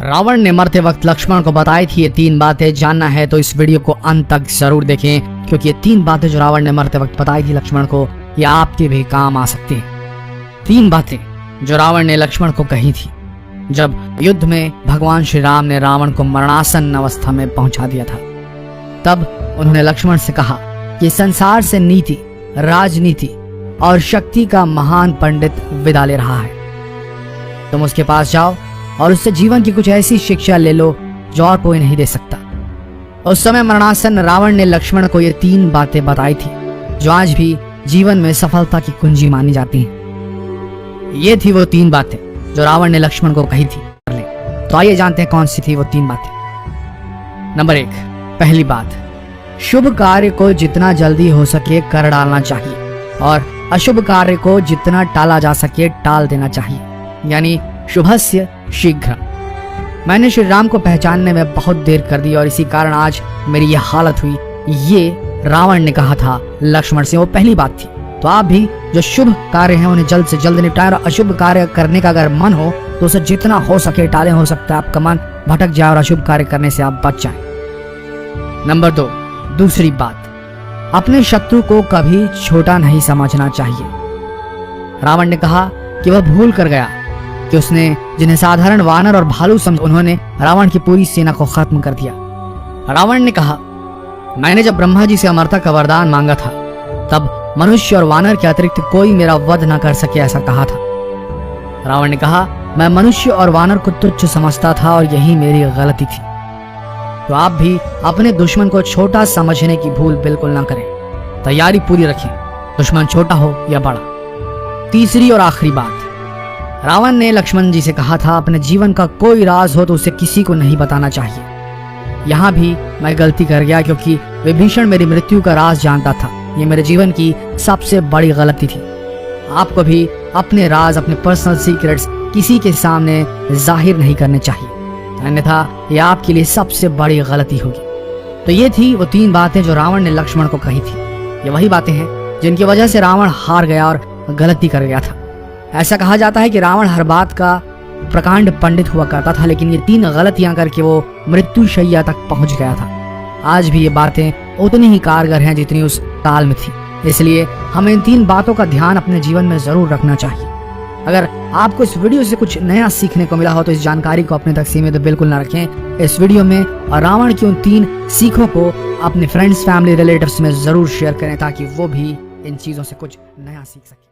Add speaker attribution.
Speaker 1: रावण ने मरते वक्त लक्ष्मण को बताई थी ये 3 बातें। जानना है तो इस वीडियो को अंत तक जरूर देखें, क्योंकि ये 3 बातें जो रावण ने मरते वक्त बताई थी लक्ष्मण को, ये आपके भी काम आ सकती है। 3 बातें जो रावण ने लक्ष्मण को कही थी जब युद्ध में भगवान श्री राम ने रावण को मरणासन अवस्था में पहुंचा दिया था। तब उन्होंने लक्ष्मण से कहा कि संसार से नीति, राजनीति और शक्ति का महान पंडित विदा ले रहा है। तुम उसके पास जाओ और उससे जीवन की कुछ ऐसी शिक्षा ले लो जो और कोई नहीं दे सकता। उस समय मरणासन रावण ने लक्ष्मण को ये 3 बातें बताई थी जो आज भी जीवन में सफलता की कुंजी मानी जाती हैं। ये थी वो 3 बातें जो रावण ने लक्ष्मण को कही थी। तो आइए जानते हैं कौन सी थी वो 3 बातें। नंबर 1, पहली बात, शुभ कार्य को जितना जल्दी हो सके कर डालना चाहिए और अशुभ कार्य को जितना टाला जा सके टाल देना चाहिए, यानी शुभस्य शीघ्र। मैंने श्री राम को पहचानने में बहुत देर कर दी और इसी कारण आज मेरी यह हालत हुई। ये रावण ने कहा था लक्ष्मण से, वो पहली बात थी। तो आप भी जो शुभ कार्य हैं उन्हें जल्द से जल्द निपटाएं और अशुभ कार्य करने का अगर मन हो तो उसे जितना हो सके टालें। हो सकता है आपका मन भटक जाए और अशुभ कार्य करने से आप बच जाएं। नंबर 2, दूसरी बात, अपने शत्रु को कभी छोटा नहीं समझना चाहिए। रावण ने कहा कि वह भूल कर गया कि उसने जिन्हें साधारण वानर और भालू समझा, उन्होंने रावण की पूरी सेना को खत्म कर दिया। रावण ने कहा, मैंने जब ब्रह्मा जी से अमरता का वरदान मांगा था तब मनुष्य और वानर के अतिरिक्त कोई मेरा वध न कर सके, ऐसा कहा था। रावण ने कहा, मैं मनुष्य और वानर को तुच्छ समझता था और यही मेरी गलती थी। तो आप भी अपने दुश्मन को छोटा समझने की भूल बिल्कुल ना करें। तैयारी पूरी रखें, दुश्मन छोटा हो या बड़ा। तीसरी और आखिरी बात, रावण ने लक्ष्मण जी से कहा था अपने जीवन का कोई राज हो तो उसे किसी को नहीं बताना चाहिए। यहाँ भी मैं गलती कर गया क्योंकि विभीषण मेरी मृत्यु का राज जानता था। ये मेरे जीवन की सबसे बड़ी गलती थी। आपको भी अपने राज, अपने पर्सनल सीक्रेट्स किसी के सामने जाहिर नहीं करने चाहिए, अन्यथा ये आपके लिए सबसे बड़ी गलती होगी। तो ये थी वो 3 बातें जो रावण ने लक्ष्मण को कही थी। ये वही बातें हैं जिनकी वजह से रावण हार गया और गलती कर गया था। ऐसा कहा जाता है कि रावण हर बात का प्रकांड पंडित हुआ करता था, लेकिन ये 3 गलतियां करके वो मृत्यु शैया तक पहुंच गया था। आज भी ये बातें उतनी ही कारगर हैं जितनी उस काल में थी। इसलिए हमें इन 3 बातों का ध्यान अपने जीवन में जरूर रखना चाहिए। अगर आपको इस वीडियो से कुछ नया सीखने को मिला हो तो इस जानकारी को अपने तक सीमित बिल्कुल ना रखें। इस वीडियो में रावण की उन 3 सीखों को अपने फ्रेंड्स, फैमिली, रिलेटिव्स में जरूर शेयर करें ताकि वो भी इन चीजों से कुछ नया सीख सके।